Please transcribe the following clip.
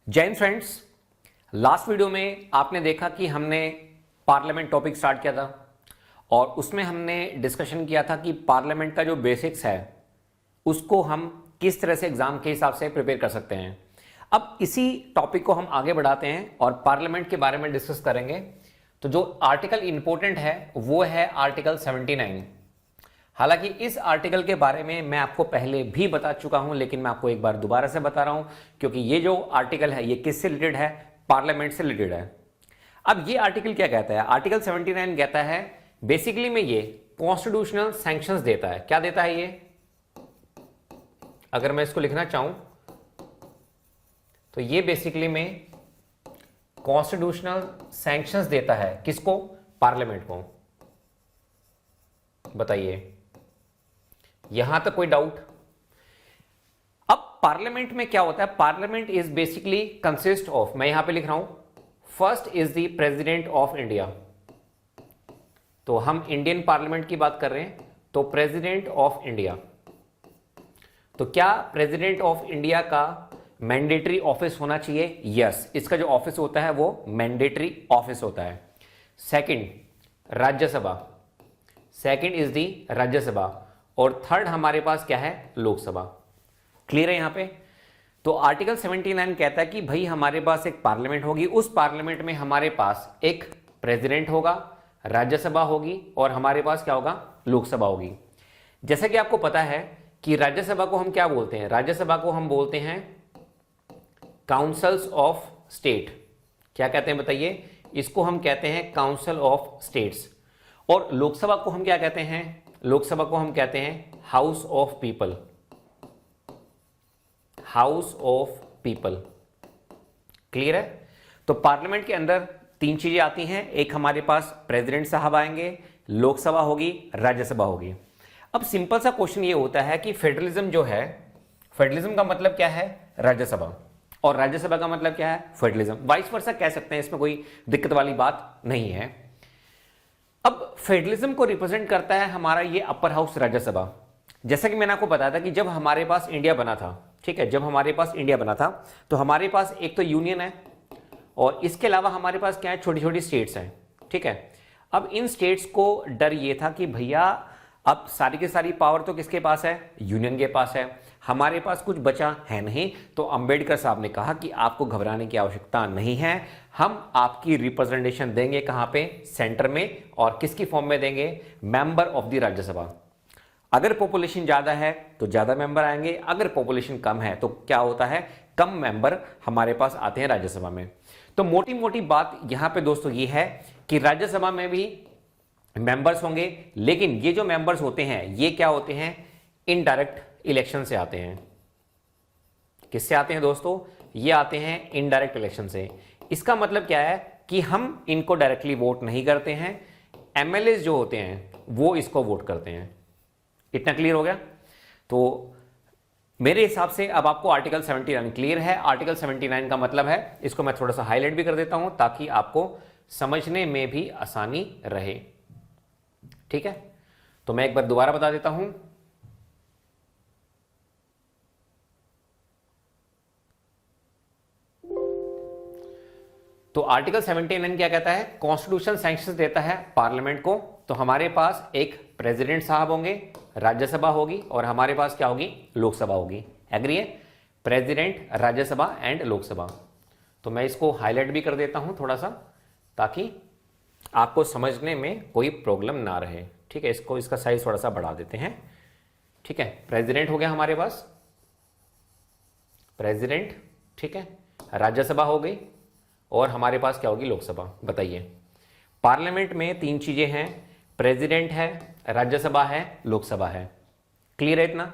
जय Hind friends. Last video में आपने देखा कि हमने पार्लियामेंट टॉपिक स्टार्ट किया था और उसमें हमने डिस्कशन किया था कि पार्लियामेंट का जो बेसिक्स है उसको हम किस तरह से एग्जाम के हिसाब से प्रिपेयर कर सकते हैं। अब इसी टॉपिक को हम आगे बढ़ाते हैं और पार्लियामेंट के बारे में डिस्कस करेंगे। तो जो आर्टिकल इंपॉर्टेंट है वो है आर्टिकल 79। हालांकि इस आर्टिकल के बारे में मैं आपको पहले भी बता चुका हूं, लेकिन मैं आपको एक बार दोबारा से बता रहा हूं क्योंकि ये जो आर्टिकल है ये किससे रिलेटेड है? पार्लियामेंट से रिलेटेड है। अब ये आर्टिकल क्या कहता है? आर्टिकल 79 कहता है बेसिकली में ये कॉन्स्टिट्यूशनल सैंक्शंस देता है। क्या देता है ये? अगर मैं इसको लिखना चाहूं तो ये बेसिकली में कॉन्स्टिट्यूशनल सैंक्शंस देता है। किसको? पार्लियामेंट को। बताइए यहां तक कोई डाउट? अब पार्लियामेंट में क्या होता है? Parliament is basically consist of, मैं यहां पे लिख रहा हूं, first is the president of India. तो हम इंडियन पार्लियामेंट की बात कर रहे हैं, तो प्रेसिडेंट ऑफ इंडिया। तो क्या प्रेसिडेंट ऑफ इंडिया का मैंडेटरी ऑफिस होना चाहिए? यस, इसका जो ऑफिस होता है वो मैंडेटरी ऑफिस होता है। Second, Rajya Sabha. Second is the Rajya Sabha. और थर्ड हमारे पास क्या है? लोकसभा। क्लियर है यहां पे? तो आर्टिकल 79 कहता है कि भाई हमारे पास एक पार्लियामेंट होगी, उस पार्लियामेंट में हमारे पास एक प्रेसिडेंट होगा, राज्यसभा होगी और हमारे पास क्या होगा? लोकसभा होगी। जैसा कि आपको पता है कि राज्यसभा को हम क्या बोलते हैं? राज्यसभा को हम बोलते हैं काउंसिल्स ऑफ स्टेट। क्या कहते हैं बताइए? इसको हम कहते हैं काउंसिल ऑफ स्टेट्स। और लोकसभा को हम क्या कहते हैं? लोकसभा को हम कहते हैं house of people. House of people. Clear है? तो पार्लियामेंट के अंदर तीन चीजें आती हैं। एक हमारे पास प्रेसिडेंट साहब आएंगे, लोकसभा होगी, राज्यसभा होगी। अब सिंपल सा क्वेश्चन ये होता है कि फेडरलिज्म जो है, फेडरलिज्म का मतलब क्या है? राज्यसभा। और राज्यसभा का मतलब क्या है? फेडरलिज्म। वाइस वर्सा कह सकते हैं, इसमें कोई दिक्कत वाली बात नहीं है। अब फेडरलिज्म को रिप्रेजेंट करता है हमारा ये अपर हाउस, राज्यसभा। जैसा कि मैंने आपको बताया था कि जब हमारे पास इंडिया बना था, ठीक है, जब हमारे पास इंडिया बना था तो हमारे पास एक तो यूनियन है और इसके अलावा हमारे पास क्या है? छोटी छोटी स्टेट्स हैं। ठीक है, अब इन स्टेट्स को डर ये था कि भैया अब सारी की सारी पावर तो किसके पास है? यूनियन के पास है, हमारे पास कुछ बचा है नहीं। तो अंबेडकर साहब ने कहा कि आपको घबराने की आवश्यकता नहीं है, हम आपकी रिप्रेजेंटेशन देंगे कहां पे? सेंटर में। और किसकी फॉर्म में देंगे? Member of the Rajya Sabha. अगर पॉपुलेशन ज्यादा है तो ज्यादा मेंबर आएंगे, अगर पॉपुलेशन कम है तो क्या होता है? कम मेंबर हमारे पास आते हैं राज्यसभा में। तो मोटी मोटी बात यहां पे दोस्तों ये है कि राज्यसभा में भी मेंबर्स होंगे, लेकिन ये जो मेंबर्स होते हैं ये क्या होते हैं? इनडायरेक्ट इलेक्शन से आते हैं। किससे आते हैं दोस्तों? ये आते हैं इनडायरेक्ट इलेक्शन से। इसका मतलब क्या है कि हम इनको डायरेक्टली वोट नहीं करते हैं, एमएलए जो होते हैं वो इसको वोट करते हैं। इतना क्लियर हो गया? तो मेरे हिसाब से अब आपको आर्टिकल 79 क्लियर है। आर्टिकल 79 का मतलब है, इसको मैं थोड़ा सा हाईलाइट भी कर देता हूं ताकि आपको समझने में भी आसानी रहे। ठीक है, तो मैं एक बार दोबारा बता देता हूं। तो आर्टिकल 79 क्या कहता है? कॉन्स्टिट्यूशन सैंक्शन देता है पार्लियामेंट को। तो हमारे पास एक प्रेसिडेंट साहब होंगे, राज्यसभा होगी और हमारे पास क्या होगी? लोकसभा होगी। एग्री है? President, Rajya Sabha and Lok Sabha. तो मैं इसको हाईलाइट भी कर देता हूं थोड़ा सा ताकि आपको समझने में कोई प्रॉब्लम ना रहे। ठीक है, इसका साइज थोड़ा सा बढ़ा देते हैं। ठीक है, प्रेसिडेंट हो गया हमारे पास, प्रेसिडेंट। ठीक है, राज्यसभा हो गई और हमारे पास क्या होगी? लोकसभा। बताइए, पार्लियामेंट में तीन चीजें हैं, प्रेसिडेंट है, राज्यसभा है, लोकसभा है। क्लियर है इतना?